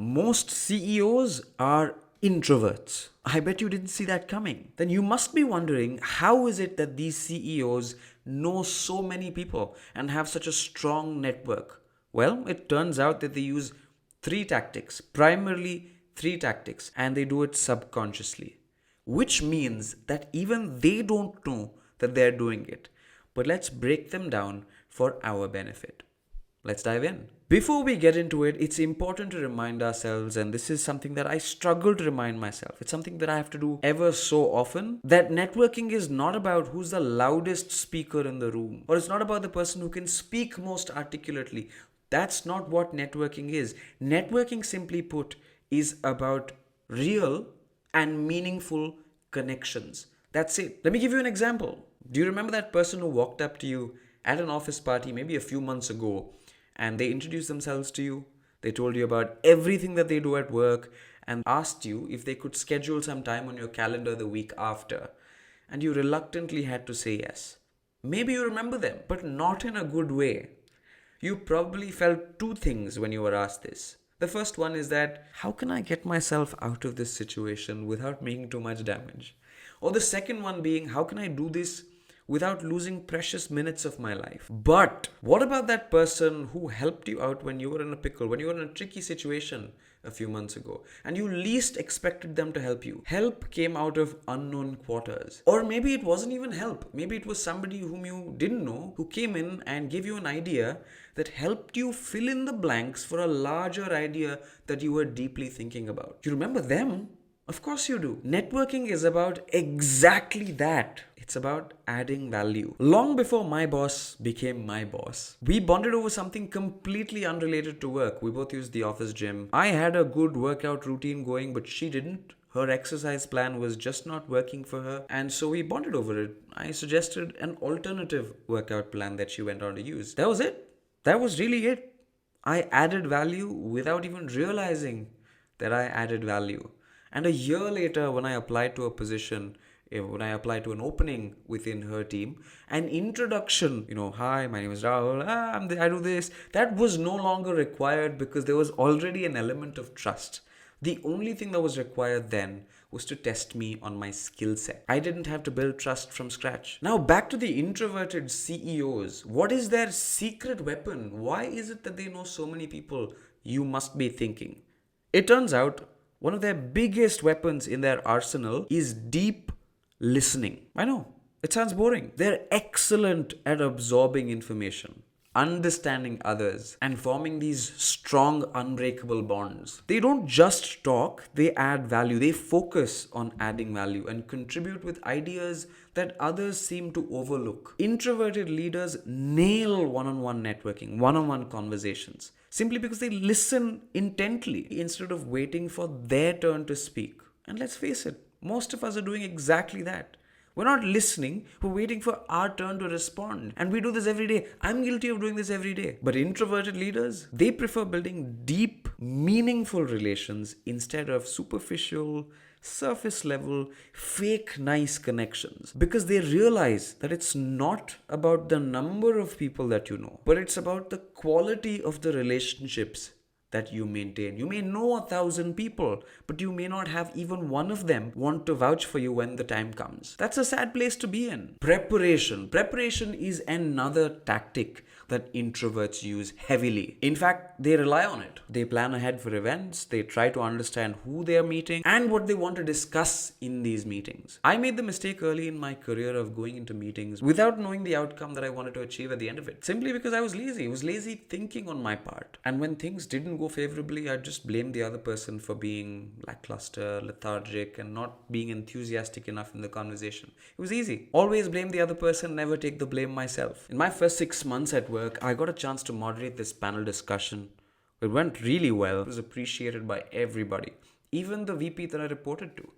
most CEOs are introverts. I bet you didn't see that coming. Then you must be wondering, how is it that these CEOs know so many people and have such a strong network? Well, it turns out that they use three tactics, primarily three tactics, and they do it subconsciously, which means that even they don't know that they're doing it. But let's break them down for our benefit. Let's dive in. Before we get into it, it's important to remind ourselves, and this is something that I struggle to remind myself, it's something that I have to do ever so often, that networking is not about who's the loudest speaker in the room, or it's not about the person who can speak most articulately. That's not what networking is. Networking, simply put, is about real and meaningful connections. That's it. Let me give you an example. Do you remember that person who walked up to you at an office party maybe a few months ago and they introduced themselves to you? They told you about everything that they do at work and asked you if they could schedule some time on your calendar the week after. And you reluctantly had to say yes. Maybe you remember them, but not in a good way. You probably felt two things when you were asked this. The first one is that, how can I get myself out of this situation without making too much damage? Or the second one being, how can I do this without losing precious minutes of my life? But what about that person who helped you out when you were in a pickle, when you were in a tricky situation a few months ago, and you least expected them to help you? Help came out of unknown quarters. Or maybe it wasn't even help. Maybe it was somebody whom you didn't know who came in and gave you an idea that helped you fill in the blanks for a larger idea that you were deeply thinking about. You remember them? Of course you do. Networking is about exactly that. It's about adding value. Long before my boss became my boss, we bonded over something completely unrelated to work. We both used the office gym. I had a good workout routine going, but she didn't. Her exercise plan was just not working for her, and so we bonded over it. I suggested an alternative workout plan that she went on to use. That was it. That was really it. I added value without even realizing that I added value. And a year later, when I applied to a position, when I applied to an opening within her team, an introduction, hi, my name is Rahul, I do this, that was no longer required because there was already an element of trust. The only thing that was required then was to test me on my skill set. I didn't have to build trust from scratch. Now back to the introverted CEOs. What is their secret weapon? Why is it that they know so many people? You must be thinking. It turns out one of their biggest weapons in their arsenal is deep listening. I know, it sounds boring. They're excellent at absorbing information, understanding others, and forming these strong, unbreakable bonds. They don't just talk, they add value. They focus on adding value and contribute with ideas that others seem to overlook. Introverted leaders nail one-on-one networking, one-on-one conversations, simply because they listen intently instead of waiting for their turn to speak. And let's face it, most of us are doing exactly that. We're not listening, we're waiting for our turn to respond. And we do this every day. I'm guilty of doing this every day. But introverted leaders, they prefer building deep, meaningful relations instead of superficial, surface level, fake nice connections. Because they realize that it's not about the number of people that you know, but it's about the quality of the relationships that you maintain. You may know 1,000 people, but you may not have even one of them want to vouch for you when the time comes. That's a sad place to be in. Preparation. Preparation is another tactic that introverts use heavily. In fact, they rely on it. They plan ahead for events, they try to understand who they are meeting and what they want to discuss in these meetings. I made the mistake early in my career of going into meetings without knowing the outcome that I wanted to achieve at the end of it. Simply because I was lazy. It was lazy thinking on my part. And when things didn't go favorably, I'd just blame the other person for being lackluster, lethargic, and not being enthusiastic enough in the conversation. It was easy. Always blame the other person, never take the blame myself. In my first 6 months at work, I got a chance to moderate this panel discussion. It went really well. It was appreciated by everybody, even the VP that I reported to.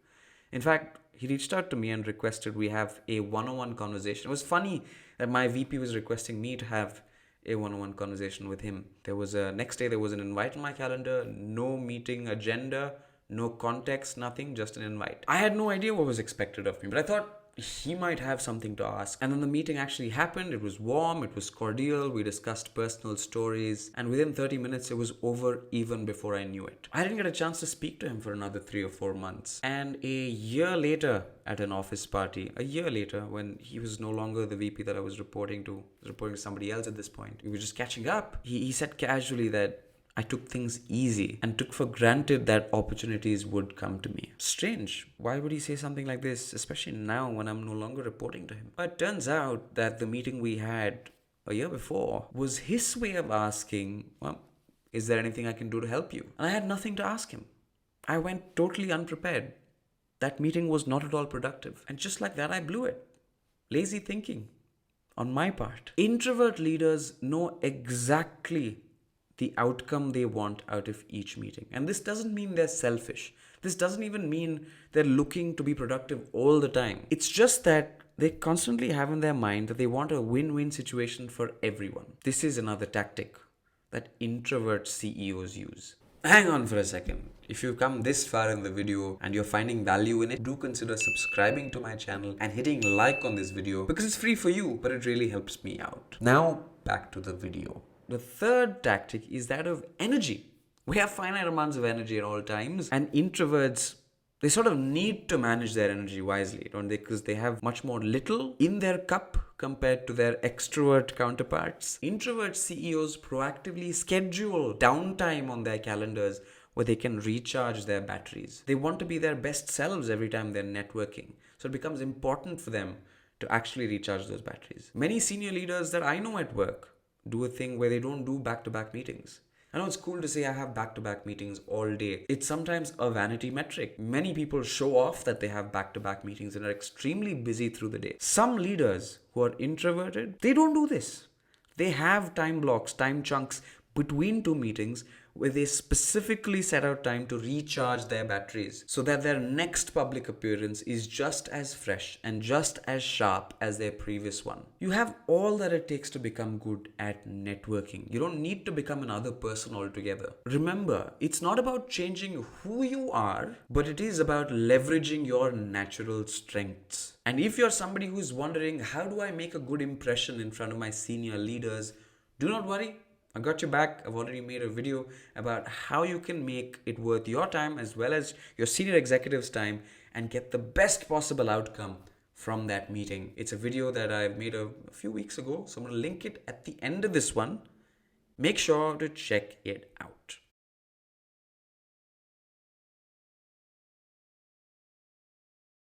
In fact, he reached out to me and requested we have a one-on-one conversation. It was funny that my VP was requesting me to have a one-on-one conversation with him. Next day there was an invite on my calendar, no meeting agenda, no context, nothing, just an invite. I had no idea what was expected of me, but I thought, he might have something to ask. And then the meeting actually happened. It was warm, it was cordial, we discussed personal stories, and within 30 minutes it was over even before I knew it. I didn't get a chance to speak to him for another 3 or 4 months. And a year later, at an office party, a year later, when he was no longer the VP that I was reporting to, somebody else at this point, we were just catching up. He said casually that I took things easy and took for granted that opportunities would come to me. Strange. Why would he say something like this, especially now when I'm no longer reporting to him? But it turns out that the meeting we had a year before was his way of asking, well, is there anything I can do to help you? And I had nothing to ask him. I went totally unprepared. That meeting was not at all productive. And just like that, I blew it. Lazy thinking on my part. Introvert leaders know exactly the outcome they want out of each meeting. And this doesn't mean they're selfish. This doesn't even mean they're looking to be productive all the time. It's just that they constantly have in their mind that they want a win-win situation for everyone. This is another tactic that introvert CEOs use. Hang on for a second. If you've come this far in the video and you're finding value in it, do consider subscribing to my channel and hitting like on this video because it's free for you, but it really helps me out. Now, back to the video. The third tactic is that of energy. We have finite amounts of energy at all times, and introverts, they sort of need to manage their energy wisely, don't they? Because they have much more little in their cup compared to their extrovert counterparts. Introvert CEOs proactively schedule downtime on their calendars where they can recharge their batteries. They want to be their best selves every time they're networking. So it becomes important for them to actually recharge those batteries. Many senior leaders that I know at work do a thing where they don't do back-to-back meetings. I know it's cool to say I have back-to-back meetings all day. It's sometimes a vanity metric. Many people show off that they have back-to-back meetings and are extremely busy through the day. Some leaders who are introverted, they don't do this. They have time blocks, time chunks between two meetings where they specifically set out time to recharge their batteries so that their next public appearance is just as fresh and just as sharp as their previous one. You have all that it takes to become good at networking. You don't need to become another person altogether. Remember, it's not about changing who you are, but it is about leveraging your natural strengths. And if you're somebody who's wondering, how do I make a good impression in front of my senior leaders? Do not worry. I got your back. I've already made a video about how you can make it worth your time as well as your senior executives' time and get the best possible outcome from that meeting. It's a video that I've made a few weeks ago, so I'm going to link it at the end of this one. Make sure to check it out.